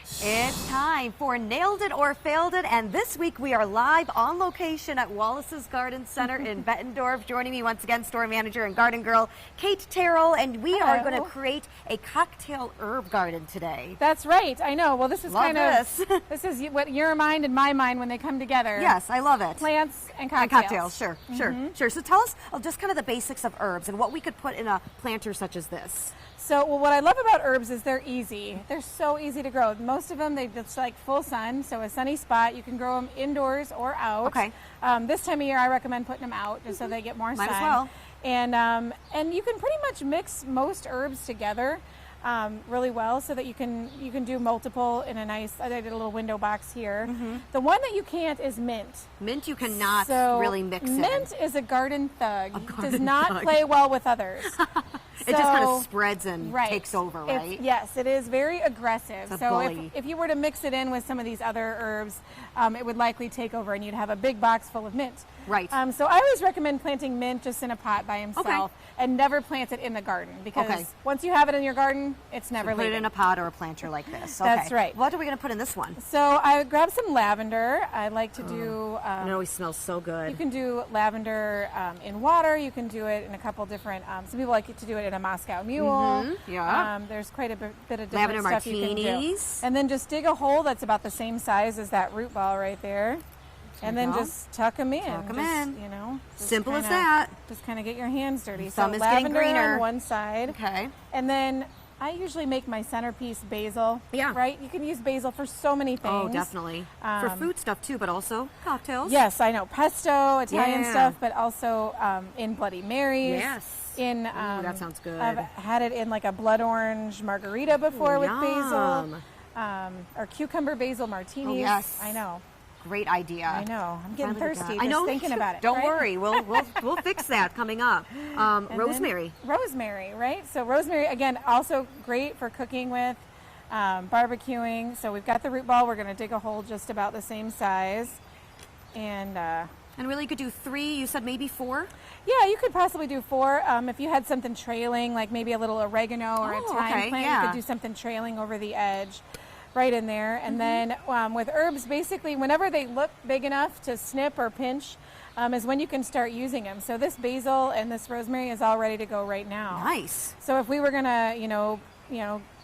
It's time for Nailed It or Failed It, and this week we are live on location at Wallace's Garden Center in Bettendorf. Joining me once again, store manager and garden girl, Kate Terrell, and we are going to create a cocktail herb garden today. That's right, I know. Well, this is this is what your mind and my mind when they come together. Yes, I love it. Plants and cocktails. And cocktails, sure. So tell us just kind of the basics of herbs and what we could put in a planter such as this. So, well, what I love about herbs is they're easy. They're so easy to grow. Most of them, it's like full sun, so a sunny spot. You can grow them indoors or out. Okay. This time of year, I recommend putting them out just so they get more sun. Might as well. And you can pretty much mix most herbs together really well, so that you can do multiple in a nice. I did a little window box here. The one that you can't is mint. Mint you cannot really mix in. Mint is a garden thug. Does not play well with others. It just kind of spreads and takes over, right? Yes, it is very aggressive. It's a so bully. if you were to mix it in with some of these other herbs, it would likely take over and you'd have a big box full of mint. Right. So I always recommend planting mint just in a pot by himself and never plant it in the garden, because once you have it in your garden, it's never leaving. Put it in a pot or a planter like this. That's right. What are we going to put in this one? So I grabbed some lavender. I like to do... it always smells so good. You can do lavender in water. You can do it in a couple different... some people like to do it in a Moscow Mule. There's quite a bit of different lavender stuff you can do. And then just dig a hole that's about the same size as that root ball right there. And then just tuck them in. Tuck them in. You know, simple as that. Just kind of get your hands dirty. Some so is lavender getting greener on one side. Okay. And then I usually make my centerpiece basil. Yeah. Right? You can use basil for so many things. Oh, definitely. For food stuff too, but also cocktails. Yes, I know. Pesto, Italian stuff, but also in Bloody Marys. Yes. In that sounds good. I've had it in like a blood orange margarita before with basil. Or cucumber basil martinis. Oh, yes. I know. Great idea. I know. I'm getting thirsty I know. thinking about it. Don't worry. We'll fix that coming up. Rosemary. Rosemary, right? So rosemary, again, also great for cooking with, barbecuing. So we've got the root ball. We're going to dig a hole just about the same size. And really, you could do 3. You said maybe 4? Yeah, you could possibly do 4. If you had something trailing, like maybe a little oregano or a thyme plant, you could do something trailing over the edge. Right in there. And then with herbs, basically whenever they look big enough to snip or pinch is when you can start using them. So this basil and this rosemary is all ready to go right now. Nice. So if we were gonna,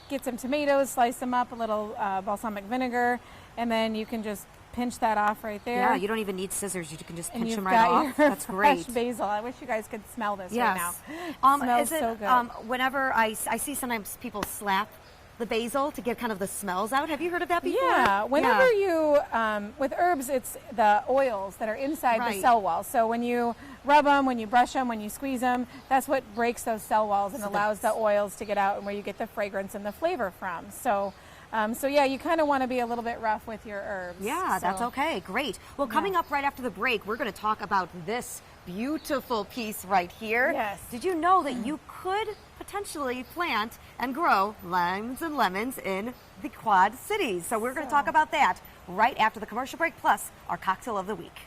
get some tomatoes, slice them up, a little balsamic vinegar, and then you can just pinch that off right there. Yeah, you don't even need scissors. You can just pinch them right off. That's great. Fresh basil. I wish you guys could smell this right now. It smells so good. Whenever I see sometimes people slap the basil to get kind of the smells out. Have you heard of that before? Yeah. Whenever you, with herbs, it's the oils that are inside the cell wall. So when you rub them, when you brush them, when you squeeze them, that's what breaks those cell walls and allows the oils to get out, and where you get the fragrance and the flavor from. So yeah, you kind of want to be a little bit rough with your herbs. Yeah, that's okay. Great. Well, coming up right after the break, we're going to talk about this beautiful piece right here. Yes. Did you know that you could potentially plant and grow limes and lemons in the Quad Cities? So we're going to talk about that right after the commercial break, plus our cocktail of the week.